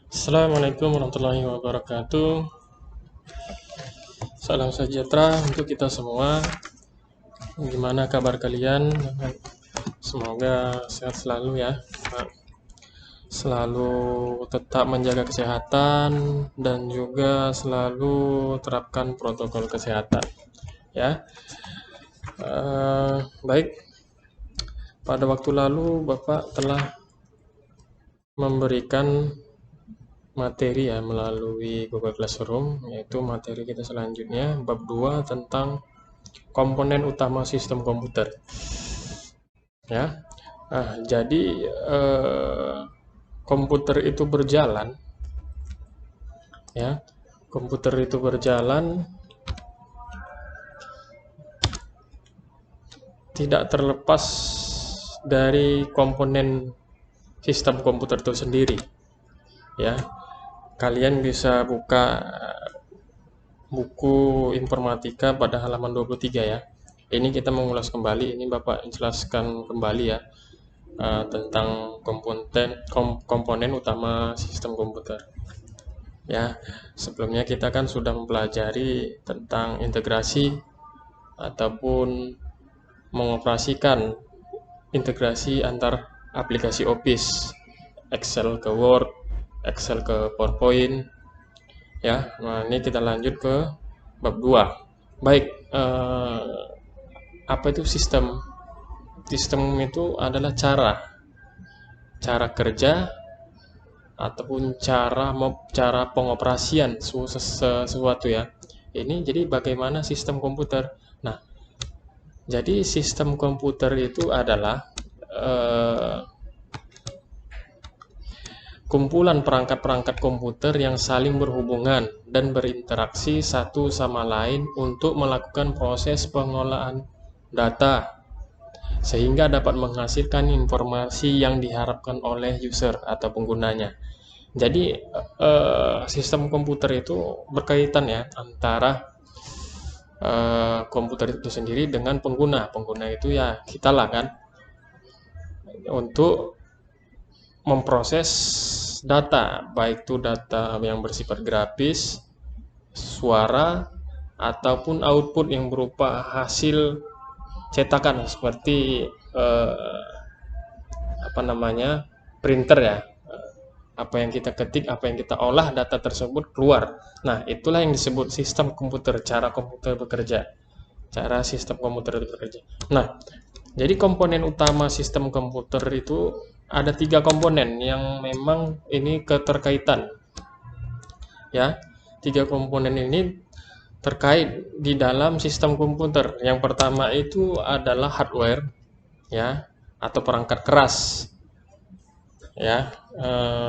Assalamualaikum warahmatullahi wabarakatuh. Salam sejahtera untuk kita semua. Gimana kabar kalian? Semoga sehat selalu ya. Selalu tetap menjaga kesehatan dan juga selalu terapkan protokol kesehatan. Ya, baik. Pada waktu lalu Bapak telah memberikan materi ya melalui Google Classroom, yaitu materi kita selanjutnya bab 2 tentang komponen utama sistem komputer ya. Jadi komputer itu berjalan ya. Komputer itu berjalan tidak terlepas dari komponen sistem komputer itu sendiri ya. Kalian bisa buka buku informatika pada halaman 23 ya. Ini kita mengulas kembali, ini Bapak jelaskan kembali ya, tentang komponen utama sistem komputer. Ya, sebelumnya kita kan sudah mempelajari tentang integrasi ataupun mengoperasikan integrasi antar aplikasi Office, Excel ke Word, Excel ke PowerPoint. Ya, nah ini kita lanjut ke bab 2. Baik, apa itu sistem? Sistem itu adalah cara kerja ataupun cara pengoperasian sesuatu ya. Ini jadi bagaimana sistem komputer. Nah, jadi sistem komputer itu adalah kumpulan perangkat-perangkat komputer yang saling berhubungan dan berinteraksi satu sama lain untuk melakukan proses pengolahan data sehingga dapat menghasilkan informasi yang diharapkan oleh user atau penggunanya. Jadi sistem komputer itu berkaitan ya antara komputer itu sendiri dengan pengguna. Pengguna itu ya kita lah kan, untuk memproses data, baik itu data yang bersifat grafis, suara, ataupun output yang berupa hasil cetakan seperti printer ya. Apa yang kita ketik, apa yang kita olah, data tersebut keluar. Nah, itulah yang disebut sistem komputer, cara komputer bekerja, cara sistem komputer itu bekerja. Nah, jadi komponen utama sistem komputer itu ada 3 komponen yang memang ini keterkaitan ya. 3 komponen ini terkait di dalam sistem komputer. Yang pertama itu adalah hardware ya, atau perangkat keras ya.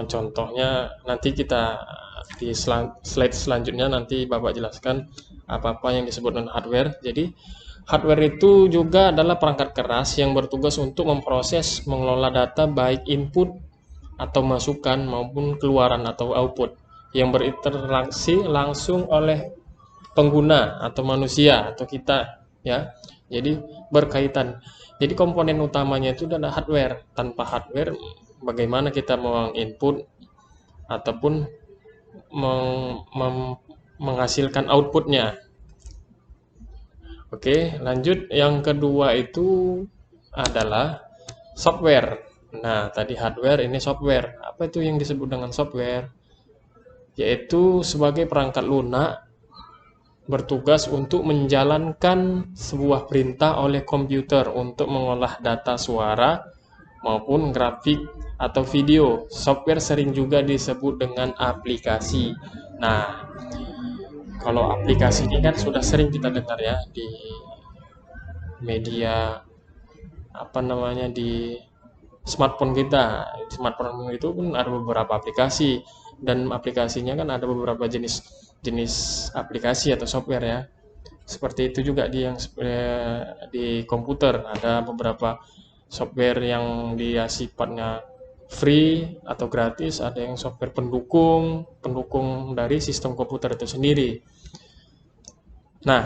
Contohnya nanti kita di slide selanjutnya nanti Bapak jelaskan apa-apa yang disebut dengan hardware. Jadi hardware itu juga adalah perangkat keras yang bertugas untuk memproses, mengelola data baik input atau masukan maupun keluaran atau output yang berinteraksi langsung oleh pengguna atau manusia atau kita ya. Jadi berkaitan. Jadi komponen utamanya itu adalah hardware. Tanpa hardware bagaimana kita menginput ataupun menghasilkan outputnya. Oke, lanjut. Yang kedua itu adalah software. Nah, tadi hardware, ini software. Apa itu yang disebut dengan software? Yaitu sebagai perangkat lunak bertugas untuk menjalankan sebuah perintah oleh komputer untuk mengolah data suara maupun grafik atau video. Software sering juga disebut dengan aplikasi. Nah, kalau aplikasi ini kan sudah sering kita dengar ya di media, di smartphone kita. Smartphone itu pun ada beberapa aplikasi, dan aplikasinya kan ada beberapa jenis aplikasi atau software ya. Seperti itu juga di komputer ada beberapa software yang dia sifatnya free atau gratis, ada yang software pendukung dari sistem komputer itu sendiri. Nah,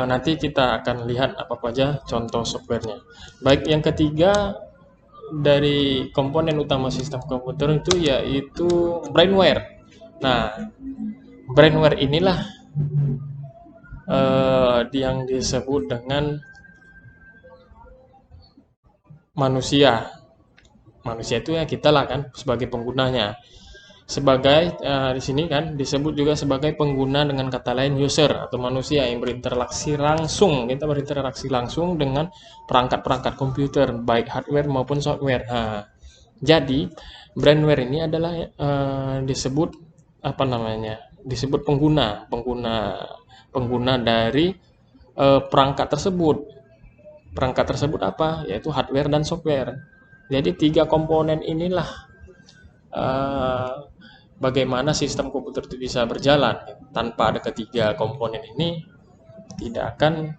nanti kita akan lihat apa saja contoh softwarenya. Baik, yang ketiga dari komponen utama sistem komputer itu yaitu brainware. Nah, brainware inilah yang disebut dengan manusia. Manusia itu ya kita lah kan sebagai penggunanya. Sebagai di sini kan disebut juga sebagai pengguna, dengan kata lain user atau manusia yang berinteraksi langsung. Kita berinteraksi langsung dengan perangkat-perangkat komputer baik hardware maupun software. Nah, jadi brainware ini adalah disebut apa namanya? Disebut pengguna dari perangkat tersebut. Perangkat tersebut apa? Yaitu hardware dan software. Jadi tiga komponen inilah bagaimana sistem komputer itu bisa berjalan. Tanpa ada ketiga komponen ini tidak akan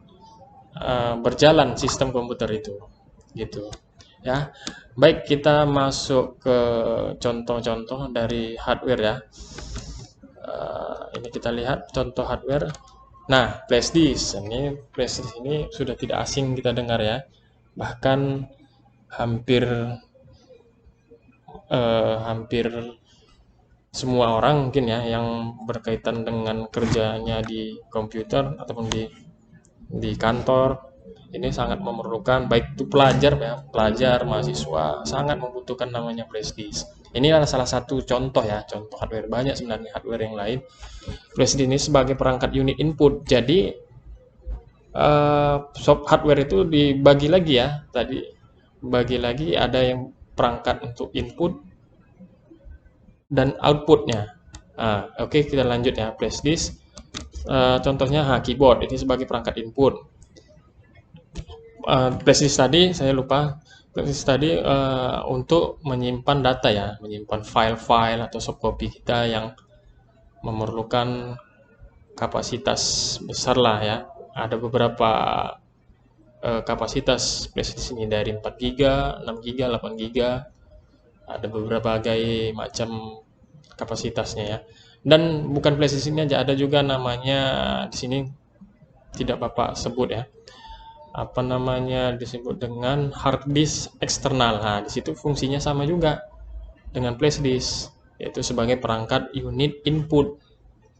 berjalan sistem komputer itu, gitu ya. Baik, kita masuk ke contoh-contoh dari hardware ya. Ini kita lihat contoh hardware. Nah, flash disk ini sudah tidak asing kita dengar ya. Bahkan hampir semua orang mungkin ya yang berkaitan dengan kerjanya di komputer ataupun di kantor ini sangat memerlukan, baik itu pelajar ya, pelajar, mahasiswa sangat membutuhkan namanya flash disk. Ini adalah salah satu contoh ya, contoh hardware. Banyak sebenarnya hardware yang lain. Flash disk ini sebagai perangkat unit input. Jadi hardware itu dibagi lagi ya, tadi bagi lagi ada yang perangkat untuk input dan outputnya. Oke, kita lanjut ya. Flash disk contohnya keyboard ini sebagai perangkat input. Flash disk tadi saya lupa, flash disk tadi untuk menyimpan data ya, menyimpan file-file atau softcopy kita yang memerlukan kapasitas besar lah ya. Ada beberapa kapasitas flash disk ini dari 4 GB, 6 GB, 8 GB. Ada beberapa macam kapasitasnya ya. Dan bukan flash disk ini aja, ada juga namanya di sini tidak Bapak sebut ya. Apa namanya, disebut dengan hard disk eksternal. Nah, di situ fungsinya sama juga dengan flash disk, yaitu sebagai perangkat unit input.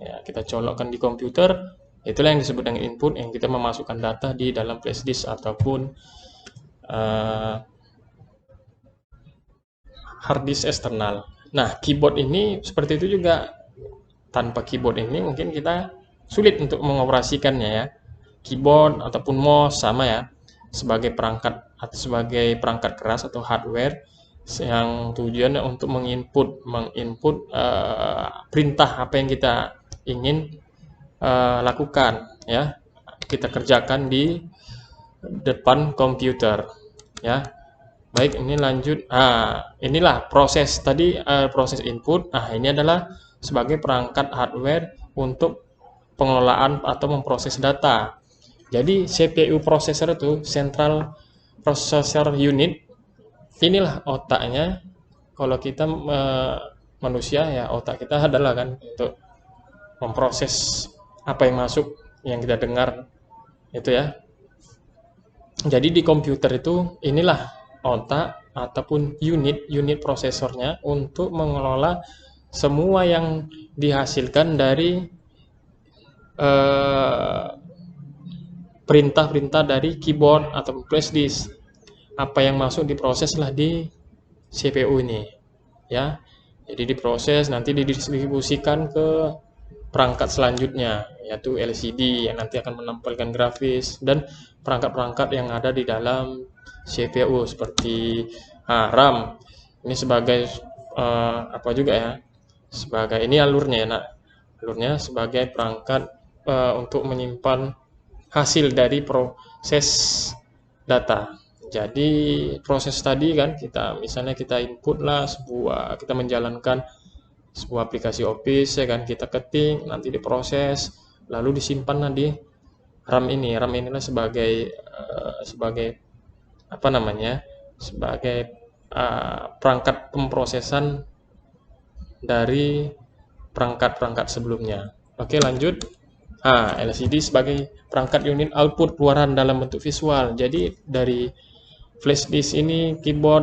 Ya, kita colokkan di komputer, itulah yang disebut dengan input, yang kita memasukkan data di dalam flash disk ataupun hard disk eksternal. Nah, keyboard ini seperti itu juga. Tanpa keyboard ini mungkin kita sulit untuk mengoperasikannya ya. Keyboard ataupun mouse sama ya, sebagai perangkat atau sebagai perangkat keras atau hardware yang tujuannya untuk menginput perintah apa yang kita ingin lakukan ya, kita kerjakan di depan komputer ya. Baik, ini lanjut. Inilah proses tadi, proses input. Ini adalah sebagai perangkat hardware untuk pengelolaan atau memproses data. Jadi CPU processor itu Central Processor Unit, inilah otaknya. Kalau kita manusia ya, otak kita adalah kan untuk memproses apa yang masuk, yang kita dengar itu ya. Jadi di komputer itu inilah otak ataupun unit prosesornya untuk mengelola semua yang dihasilkan dari perintah-perintah dari keyboard atau flash disk. Apa yang masuk diproseslah di CPU ini ya. Jadi diproses, nanti didistribusikan ke perangkat selanjutnya, yaitu LCD yang nanti akan menampilkan grafis dan perangkat-perangkat yang ada di dalam CPU seperti RAM. Ini sebagai apa juga ya, sebagai ini alurnya ya, alurnya sebagai perangkat untuk menyimpan hasil dari proses data. Jadi proses tadi kan misalnya kita input lah kita menjalankan sebuah aplikasi Office ya kan, kita ketik, nanti diproses, lalu disimpan di RAM ini. RAM inilah sebagai apa namanya, sebagai perangkat pemrosesan dari perangkat-perangkat sebelumnya. Oke, lanjut. LCD sebagai perangkat unit output keluaran dalam bentuk visual. Jadi dari flash disk ini, keyboard